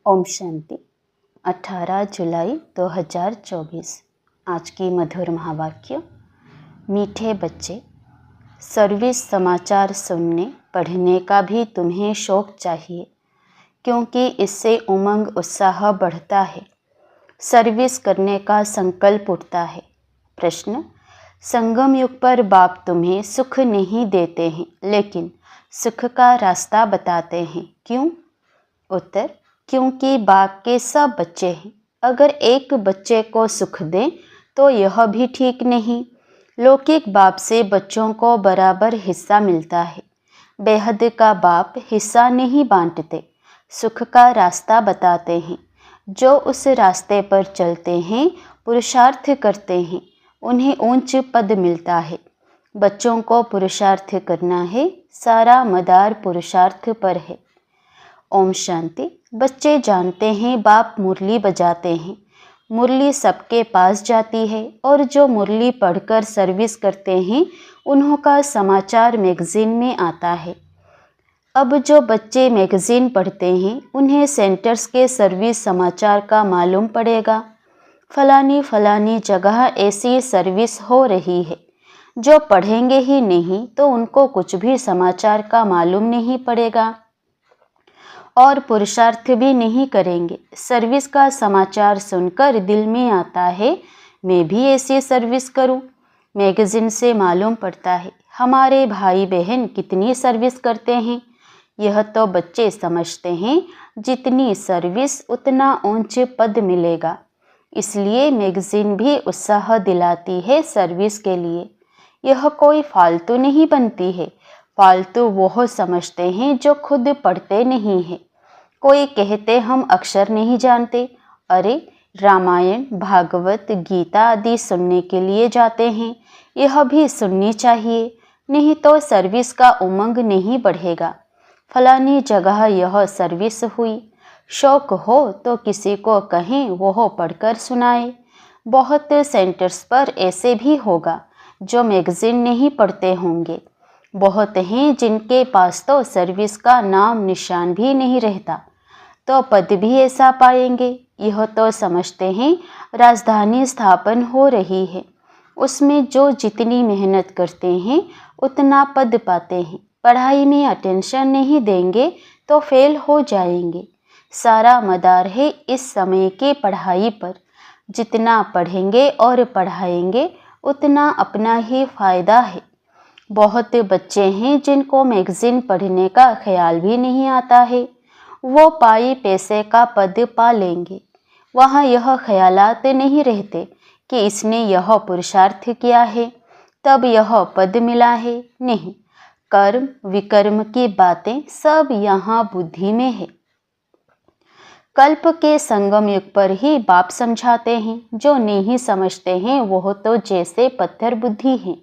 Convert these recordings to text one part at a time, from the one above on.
ओम शांति। 18 जुलाई 2024। आज की मधुर महावाक्य। मीठे बच्चे, सर्विस समाचार सुनने पढ़ने का भी तुम्हें शौक चाहिए, क्योंकि इससे उमंग उत्साह बढ़ता है, सर्विस करने का संकल्प उठता है। प्रश्न: संगम युग पर बाप तुम्हें सुख नहीं देते हैं, लेकिन सुख का रास्ता बताते हैं, क्यों? उत्तर: क्योंकि बाप के सब बच्चे हैं। अगर एक बच्चे को सुख दें तो यह भी ठीक नहीं। लौकिक बाप से बच्चों को बराबर हिस्सा मिलता है। बेहद का बाप हिस्सा नहीं बांटते, सुख का रास्ता बताते हैं। जो उस रास्ते पर चलते हैं, पुरुषार्थ करते हैं, उन्हें ऊंच पद मिलता है। बच्चों को पुरुषार्थ करना है, सारा मदार पुरुषार्थ पर है। ओम शांति। बच्चे जानते हैं बाप मुरली बजाते हैं। मुरली सबके पास जाती है और जो मुरली पढ़कर सर्विस करते हैं उन्हों का समाचार मैगजीन में आता है। अब जो बच्चे मैगजीन पढ़ते हैं उन्हें सेंटर्स के सर्विस समाचार का मालूम पड़ेगा। फलानी जगह ऐसी सर्विस हो रही है। जो पढ़ेंगे ही नहीं तो उनको कुछ भी समाचार का मालूम नहीं पड़ेगा और पुरुषार्थ भी नहीं करेंगे। सर्विस का समाचार सुनकर दिल में आता है, मैं भी ऐसी सर्विस करूं। मैगजीन से मालूम पड़ता है हमारे भाई बहन कितनी सर्विस करते हैं। यह तो बच्चे समझते हैं, जितनी सर्विस उतना ऊंच पद मिलेगा। इसलिए मैगजीन भी उत्साह दिलाती है सर्विस के लिए। यह कोई फालतू नहीं बनती है। फालतू वो समझते हैं जो खुद पढ़ते नहीं हैं। कोई कहते हम अक्षर नहीं जानते। अरे, रामायण, भागवत, गीता आदि सुनने के लिए जाते हैं, यह भी सुननी चाहिए, नहीं तो सर्विस का उमंग नहीं बढ़ेगा। फलानी जगह यह सर्विस हुई। शौक हो तो किसी को कहें वो पढ़कर सुनाए। बहुत सेंटर्स पर ऐसे भी होगा जो मैगजीन नहीं पढ़ते होंगे। बहुत हैं जिनके पास तो सर्विस का नाम निशान भी नहीं रहता, तो पद भी ऐसा पाएंगे। यह तो समझते हैं राजधानी स्थापन हो रही है, उसमें जो जितनी मेहनत करते हैं उतना पद पाते हैं। पढ़ाई में अटेंशन नहीं देंगे तो फेल हो जाएंगे। सारा मदार है इस समय की पढ़ाई पर। जितना पढ़ेंगे और पढ़ाएंगे उतना अपना ही फायदा है। बहुत बच्चे हैं जिनको मैगजीन पढ़ने का ख्याल भी नहीं आता है। वो पाई पैसे का पद पा लेंगे। वहाँ यह ख्यालात नहीं रहते कि इसने यह पुरुषार्थ किया है तब यह पद मिला है। नहीं, कर्म विकर्म की बातें सब यहाँ बुद्धि में है। कल्प के संगम युग पर ही बाप समझाते हैं। जो नहीं समझते हैं वो तो जैसे पत्थर बुद्धि हैं।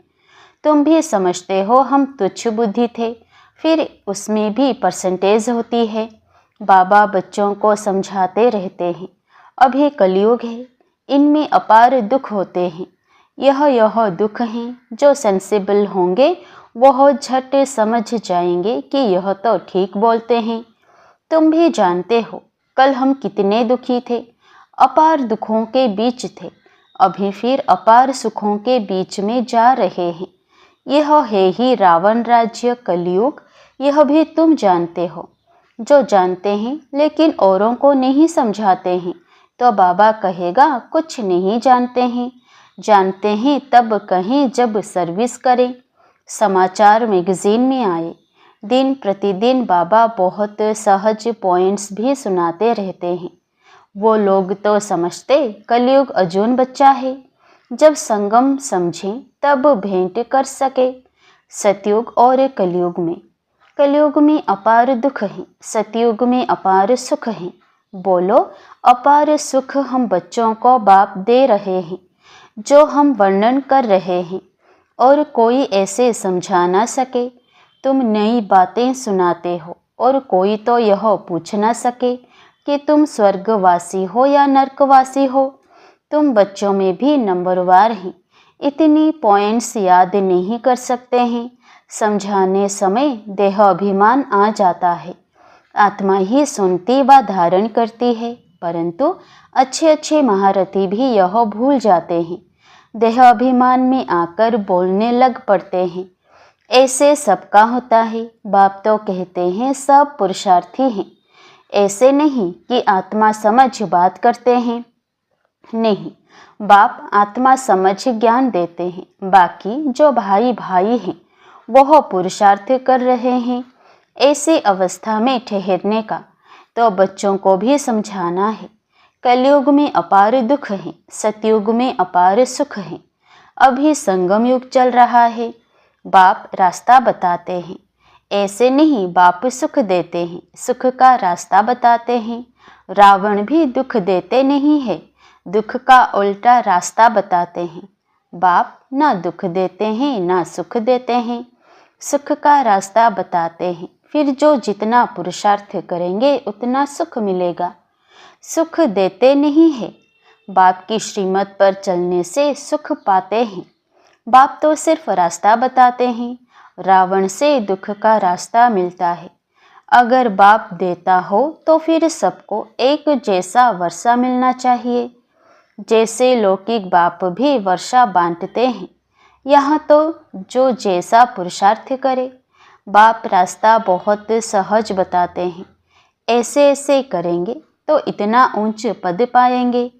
तुम भी समझते हो हम तुच्छ बुद्धि थे, फिर उसमें भी परसेंटेज होती है। बाबा बच्चों को समझाते रहते हैं, अभी कलयुग है, इनमें अपार दुख होते हैं। यह दुख हैं। जो सेंसिबल होंगे वह झट समझ जाएंगे कि यह तो ठीक बोलते हैं। तुम भी जानते हो कल हम कितने दुखी थे, अपार दुखों के बीच थे, अभी फिर अपार सुखों के बीच में जा रहे हैं। यह है ही रावण राज्य कलयुग। यह भी तुम जानते हो। जो जानते हैं लेकिन औरों को नहीं समझाते हैं तो बाबा कहेगा कुछ नहीं जानते हैं। जानते हैं तब कहें जब सर्विस करें। समाचार मैगजीन में आए। दिन प्रतिदिन बाबा बहुत सहज पॉइंट्स भी सुनाते रहते हैं। वो लोग तो समझते कलयुग अजून बच्चा है। जब संगम समझें तब भेंट कर सके। सतयुग और कलयुग में अपार दुख है, सतयुग में अपार सुख है। बोलो, अपार सुख हम बच्चों को बाप दे रहे हैं, जो हम वर्णन कर रहे हैं और कोई ऐसे समझा ना सके। तुम नई बातें सुनाते हो और कोई तो यह पूछ ना सके कि तुम स्वर्गवासी हो या नरकवासी हो। तुम बच्चों में भी नंबरवार हैं, इतनी पॉइंट्स याद नहीं कर सकते हैं। समझाने समय देह अभिमान आ जाता है। आत्मा ही सुनती व धारण करती है, परंतु अच्छे अच्छे महारथी भी यह भूल जाते हैं, देह अभिमान में आकर बोलने लग पड़ते हैं। ऐसे सबका होता है। बाप तो कहते हैं सब पुरुषार्थी हैं। ऐसे नहीं कि आत्मा समझ बात करते हैं, नहीं, बाप आत्मा समझ ज्ञान देते हैं। बाकी जो भाई भाई हैं वह पुरुषार्थ कर रहे हैं। ऐसी अवस्था में ठहरने का तो बच्चों को भी समझाना है। कलयुग में अपार दुख है, सतयुग में अपार सुख है। अभी संगम युग चल रहा है। बाप रास्ता बताते हैं। ऐसे नहीं बाप सुख देते हैं, सुख का रास्ता बताते हैं। रावण भी दुख देते नहीं है, दुख का उल्टा रास्ता बताते हैं। बाप ना दुख देते हैं ना सुख देते हैं, सुख का रास्ता बताते हैं। फिर जो जितना पुरुषार्थ करेंगे उतना सुख मिलेगा। सुख देते नहीं है, बाप की श्रीमत पर चलने से सुख पाते हैं। बाप तो सिर्फ रास्ता बताते हैं। रावण से दुख का रास्ता मिलता है। अगर बाप देता हो तो फिर सबको एक जैसा वर्षा मिलना चाहिए। जैसे लौकिक बाप भी वर्षा बांटते हैं, यहाँ तो जो जैसा पुरुषार्थ करे। बाप रास्ता बहुत सहज बताते हैं। ऐसे ऐसे करेंगे तो इतना ऊंच पद पाएंगे।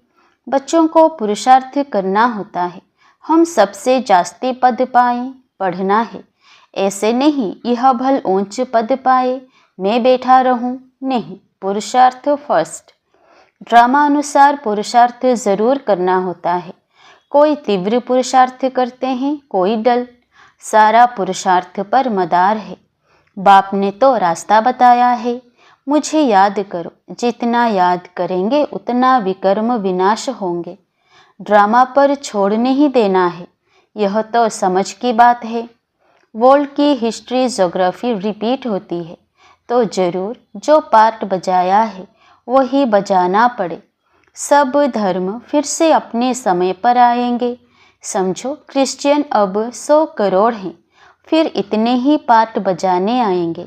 बच्चों को पुरुषार्थ करना होता है, हम सबसे जास्ती पद पाएं, पढ़ना है। ऐसे नहीं यह भल ऊंच पद पाए मैं बैठा रहूं, नहीं, पुरुषार्थ फर्स्ट। ड्रामा अनुसार पुरुषार्थ जरूर करना होता है। कोई तीव्र पुरुषार्थ करते हैं, कोई डल। सारा पुरुषार्थ पर मदार है। बाप ने तो रास्ता बताया है, मुझे याद करो। जितना याद करेंगे उतना विकर्म विनाश होंगे। ड्रामा पर छोड़ नहीं देना है, यह तो समझ की बात है। वर्ल्ड की हिस्ट्री ज्योग्राफी रिपीट होती है तो जरूर जो पार्ट बजाया है वही बजाना पड़े। सब धर्म फिर से अपने समय पर आएंगे। समझो क्रिश्चियन अब 100 करोड़ हैं, फिर इतने ही पार्ट बजाने आएंगे।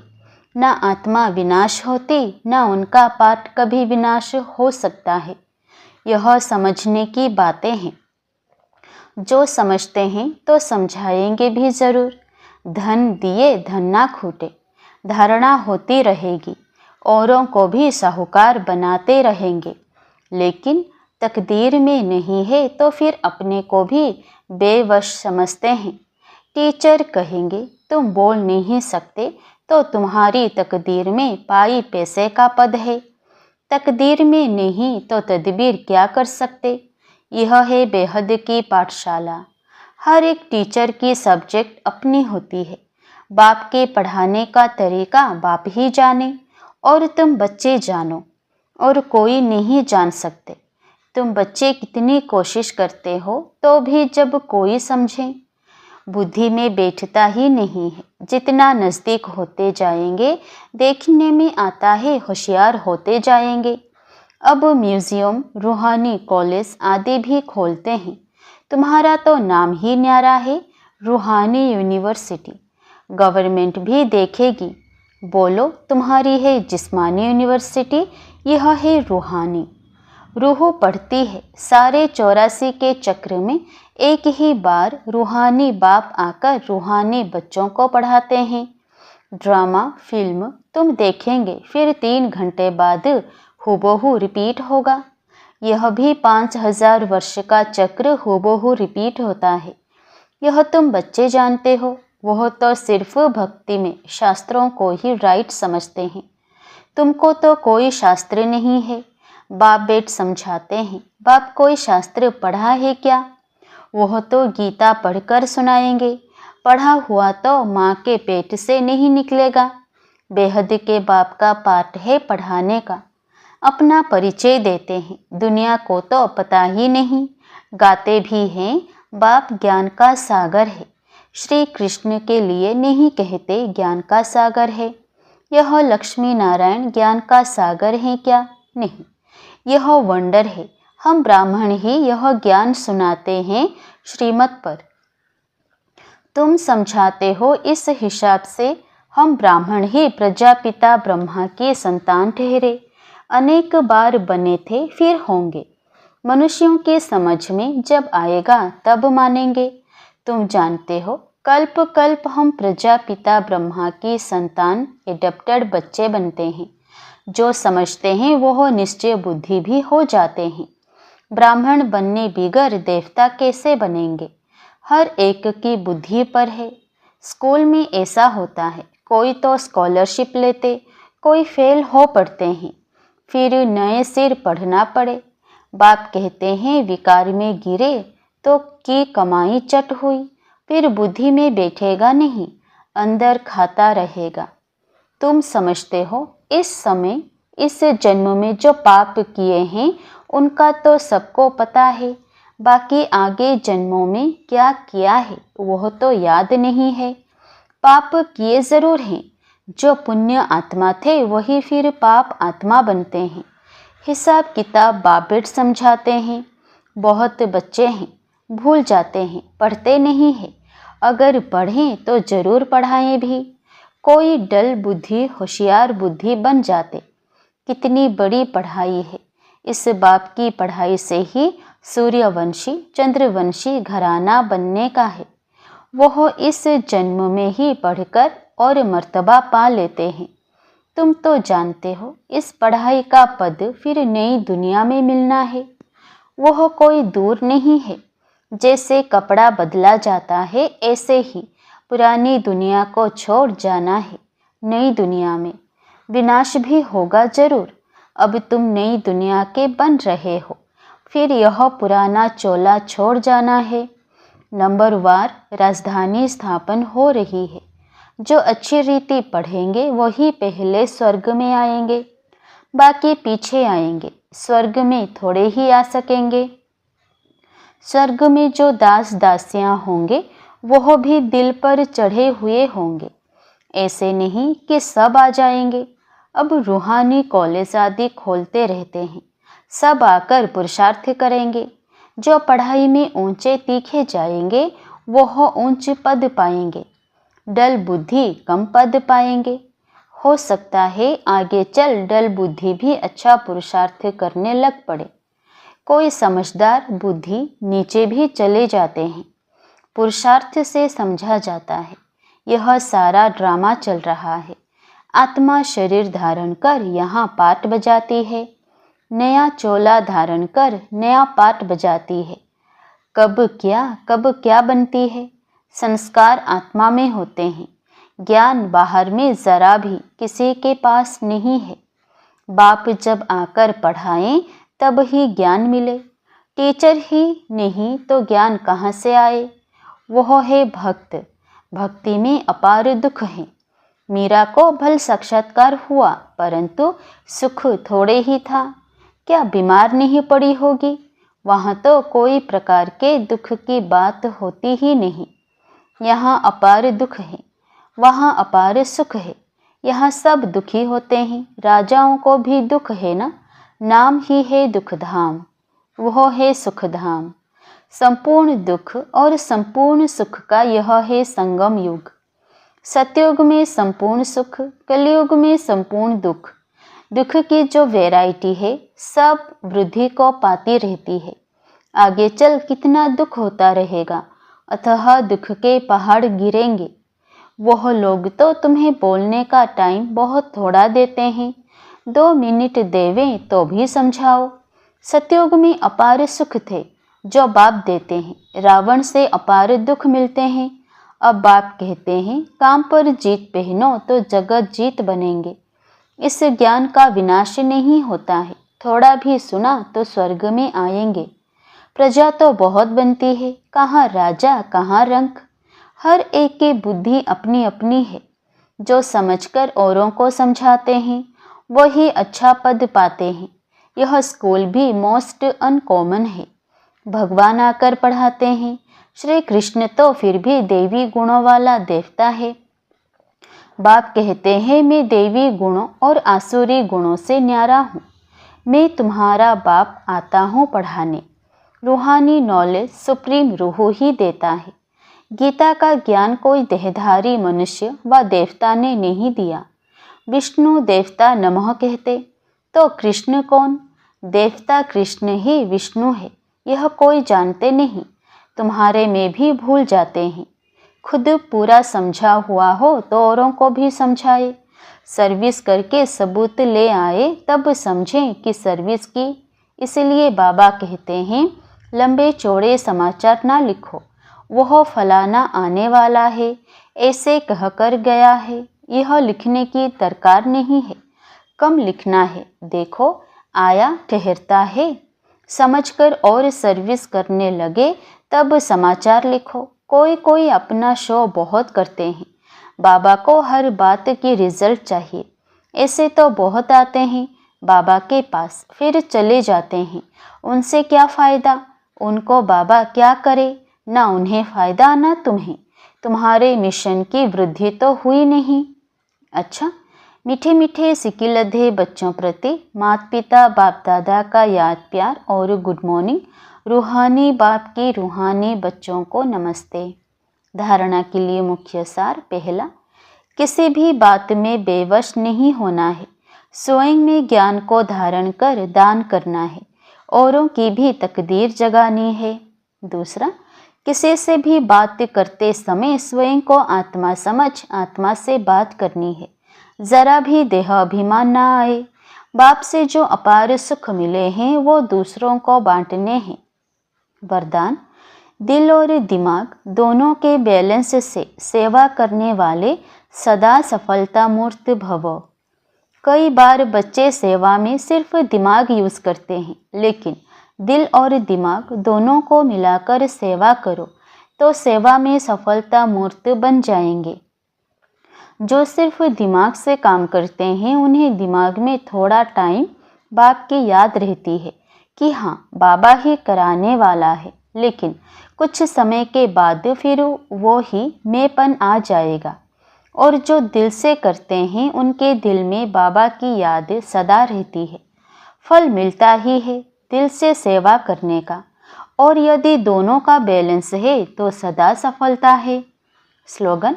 ना आत्मा विनाश होती, ना उनका पार्ट कभी विनाश हो सकता है। यह समझने की बातें हैं। जो समझते हैं तो समझाएंगे भी जरूर। धन दिए धन ना खूटे, धारणा होती रहेगी। औरों को भी साहूकार बनाते रहेंगे, लेकिन तकदीर में नहीं है तो फिर अपने को भी बेवश समझते हैं। टीचर कहेंगे तुम बोल नहीं सकते तो तुम्हारी तकदीर में पाई पैसे का पद है। तकदीर में नहीं तो तदबीर क्या कर सकते। यह है बेहद की पाठशाला। हर एक टीचर की सब्जेक्ट अपनी होती है। बाप के पढ़ाने का तरीका बाप ही जाने और तुम बच्चे जानो, और कोई नहीं जान सकते। तुम बच्चे कितनी कोशिश करते हो तो भी जब कोई समझे, बुद्धि में बैठता ही नहीं है। जितना नज़दीक होते जाएंगे देखने में आता है होशियार होते जाएंगे। अब म्यूज़ियम, रूहानी कॉलेज आदि भी खोलते हैं। तुम्हारा तो नाम ही न्यारा है, रूहानी यूनिवर्सिटी। गवर्नमेंट भी देखेगी। बोलो तुम्हारी है जिस्मानी यूनिवर्सिटी, यह है रूहानी। रूह पढ़ती है। सारे 84 के चक्र में एक ही बार रूहानी बाप आकर रूहानी बच्चों को पढ़ाते हैं। ड्रामा फिल्म तुम देखेंगे, फिर 3 घंटे बाद हूबहू रिपीट होगा। यह भी 5000 वर्ष का चक्र हूबहू रिपीट होता है। यह तुम बच्चे जानते हो, वह तो सिर्फ भक्ति में शास्त्रों को ही राइट समझते हैं। तुमको तो कोई शास्त्र नहीं है। बाप बेट समझाते हैं। बाप कोई शास्त्र पढ़ा है क्या? वह तो गीता पढ़कर सुनाएंगे। पढ़ा हुआ तो माँ के पेट से नहीं निकलेगा। बेहद के बाप का पाठ है पढ़ाने का। अपना परिचय देते हैं। दुनिया को तो पता ही नहीं। गाते भी हैं बाप ज्ञान का सागर है। श्री कृष्ण के लिए नहीं कहते ज्ञान का सागर है। यह लक्ष्मी नारायण ज्ञान का सागर है क्या? नहीं, यह वंडर है। हम ब्राह्मण ही यह ज्ञान सुनाते हैं श्रीमत पर। तुम समझाते हो इस हिसाब से हम ब्राह्मण ही प्रजापिता ब्रह्मा के संतान ठहरे, अनेक बार बने थे फिर होंगे। मनुष्यों के समझ में जब आएगा तब मानेंगे। तुम जानते हो कल्प कल्प हम प्रजापिता ब्रह्मा की संतान एडप्टेड बच्चे बनते हैं। जो समझते हैं वह निश्चय बुद्धि भी हो जाते हैं। ब्राह्मण बनने बिगर देवता कैसे बनेंगे? हर एक की बुद्धि पर है। स्कूल में ऐसा होता है, कोई तो स्कॉलरशिप लेते, कोई फेल हो पड़ते हैं, फिर नए सिर पढ़ना पड़े। बाप कहते हैं विकार में गिरे तो की कमाई चट हुई, फिर बुद्धि में बैठेगा नहीं, अंदर खाता रहेगा। तुम समझते हो इस समय इस जन्म में जो पाप किए हैं उनका तो सबको पता है, बाकी आगे जन्मों में क्या किया है वह तो याद नहीं है। पाप किए जरूर हैं, जो पुण्य आत्मा थे वही फिर पाप आत्मा बनते हैं। हिसाब किताब बाबेट समझाते हैं। बहुत बच्चे हैं, भूल जाते हैं, पढ़ते नहीं हैं। अगर पढ़ें तो जरूर पढ़ाएं भी। कोई डल बुद्धि होशियार बुद्धि बन जाते। कितनी बड़ी पढ़ाई है। इस बाप की पढ़ाई से ही सूर्यवंशी चंद्रवंशी घराना बनने का है। वह इस जन्म में ही पढ़कर और मर्तबा पा लेते हैं। तुम तो जानते हो इस पढ़ाई का पद फिर नई दुनिया में मिलना है। वह कोई दूर नहीं है। जैसे कपड़ा बदला जाता है ऐसे ही पुरानी दुनिया को छोड़ जाना है। नई दुनिया में विनाश भी होगा जरूर। अब तुम नई दुनिया के बन रहे हो, फिर यह पुराना चोला छोड़ जाना है। नंबरवार राजधानी स्थापन हो रही है। जो अच्छी रीति पढ़ेंगे वही पहले स्वर्ग में आएंगे, बाकी पीछे आएंगे। स्वर्ग में थोड़े ही आ सकेंगे। स्वर्ग में जो दास दासियां होंगे वह भी दिल पर चढ़े हुए होंगे। ऐसे नहीं कि सब आ जाएंगे। अब रूहानी कॉलेज आदि खोलते रहते हैं, सब आकर पुरुषार्थ करेंगे। जो पढ़ाई में ऊंचे तीखे जाएंगे वह ऊंच पद पाएंगे, डल बुद्धि कम पद पाएंगे। हो सकता है आगे चल डल बुद्धि भी अच्छा पुरुषार्थ करने लग पड़े। कोई समझदार बुद्धि नीचे भी चले जाते हैं। पुरुषार्थ से समझा जाता है यह सारा ड्रामा चल रहा है। आत्मा शरीर धारण कर यहाँ पाठ बजाती है, नया चोला धारण कर नया पाठ बजाती है। कब क्या बनती है? संस्कार आत्मा में होते हैं, ज्ञान बाहर में जरा भी किसी के पास नहीं है। बाप जब आकर पढ़ाएं तब ही ज्ञान मिले। टीचर ही नहीं तो ज्ञान कहाँ से आए? वह है भक्त। भक्ति में अपार दुख है। मीरा को भल साक्षात्कार हुआ, परंतु सुख थोड़े ही था। क्या बीमार नहीं पड़ी होगी? वहाँ तो कोई प्रकार के दुख की बात होती ही नहीं। यहाँ अपार दुख है, वहाँ अपार सुख है। यहाँ सब दुखी होते हैं। राजाओं को भी दुख है ना, नाम ही है दुखधाम, वह है सुखधाम। संपूर्ण दुख और संपूर्ण सुख का यह है संगम युग। सतयुग में संपूर्ण सुख, कलयुग में संपूर्ण दुख। दुख की जो वैरायटी है सब वृद्धि को पाती रहती है। आगे चल कितना दुख होता रहेगा, अतः दुख के पहाड़ गिरेंगे। वह लोग तो तुम्हें बोलने का टाइम बहुत थोड़ा देते हैं। 2 मिनट देवें तो भी समझाओ। सतयुग में अपार सुख थे जो बाप देते हैं। रावण से अपार दुख मिलते हैं। अब बाप कहते हैं काम पर जीत पहनो तो जगत जीत बनेंगे। इस ज्ञान का विनाश नहीं होता है। थोड़ा भी सुना तो स्वर्ग में आएंगे। प्रजा तो बहुत बनती है, कहाँ राजा कहाँ रंक। हर एक की बुद्धि अपनी अपनी है। जो समझकर औरों को समझाते हैं वही अच्छा पद पाते हैं। यह स्कूल भी मोस्ट अनकॉमन है। भगवान आकर पढ़ाते हैं। श्री कृष्ण तो फिर भी देवी गुणों वाला देवता है। बाप कहते हैं मैं देवी गुणों और आसुरी गुणों से न्यारा हूँ। मैं तुम्हारा बाप आता हूँ पढ़ाने। रूहानी नॉलेज सुप्रीम रूह ही देता है। गीता का ज्ञान कोई देहधारी मनुष्य व देवता ने नहीं दिया। विष्णु देवता नमः कहते तो कृष्ण कौन? देवता कृष्ण ही विष्णु है, यह कोई जानते नहीं। तुम्हारे में भी भूल जाते हैं। खुद पूरा समझा हुआ हो तो औरों को भी समझाए। सर्विस करके सबूत ले आए तब समझें कि सर्विस की। इसलिए बाबा कहते हैं लंबे चौड़े समाचार ना लिखो, वह फलाना आने वाला है ऐसे कहकर गया है, यह लिखने की दरकार नहीं है। कम लिखना है, देखो आया ठहरता है, समझकर और सर्विस करने लगे तब समाचार लिखो। कोई कोई अपना शो बहुत करते हैं, बाबा को हर बात की रिजल्ट चाहिए। ऐसे तो बहुत आते हैं बाबा के पास, फिर चले जाते हैं। उनसे क्या फ़ायदा? उनको बाबा क्या करे? ना उन्हें फ़ायदा ना तुम्हें। तुम्हारे मिशन की वृद्धि तो हुई नहीं। अच्छा, मीठे मीठे सिकिलधे बच्चों प्रति माता पिता बाप दादा का याद प्यार और गुड मॉर्निंग। रूहानी बाप की रूहानी बच्चों को नमस्ते। धारणा के लिए मुख्य सार। पहला, किसी भी बात में बेवश नहीं होना है। स्वयं में ज्ञान को धारण कर दान करना है, औरों की भी तकदीर जगानी है। दूसरा, किसी से भी बात करते समय स्वयं को आत्मा समझ आत्मा से बात करनी है। जरा भी देह अभिमान ना आए। बाप से जो अपार सुख मिले हैं वो दूसरों को बांटने हैं। वरदान, दिल और दिमाग दोनों के बैलेंस से सेवा करने वाले सदा सफलता मूर्त भव। कई बार बच्चे सेवा में सिर्फ दिमाग यूज करते हैं, लेकिन दिल और दिमाग दोनों को मिलाकर सेवा करो तो सेवा में सफलता मूर्त बन जाएंगे। जो सिर्फ दिमाग से काम करते हैं उन्हें दिमाग में थोड़ा टाइम बाप की याद रहती है कि हाँ बाबा ही कराने वाला है, लेकिन कुछ समय के बाद फिर वो ही मैंपन आ जाएगा। और जो दिल से करते हैं उनके दिल में बाबा की याद सदा रहती है। फल मिलता ही है दिल से सेवा करने का, और यदि दोनों का बैलेंस है तो सदा सफलता है। स्लोगन,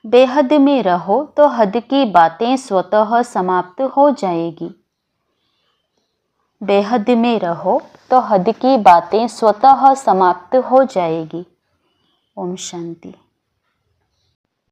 बेहद में रहो तो हद की बातें स्वतः समाप्त हो जाएगी। बेहद में रहो तो हद की बातें स्वतः समाप्त हो जाएगी। ओम शांति।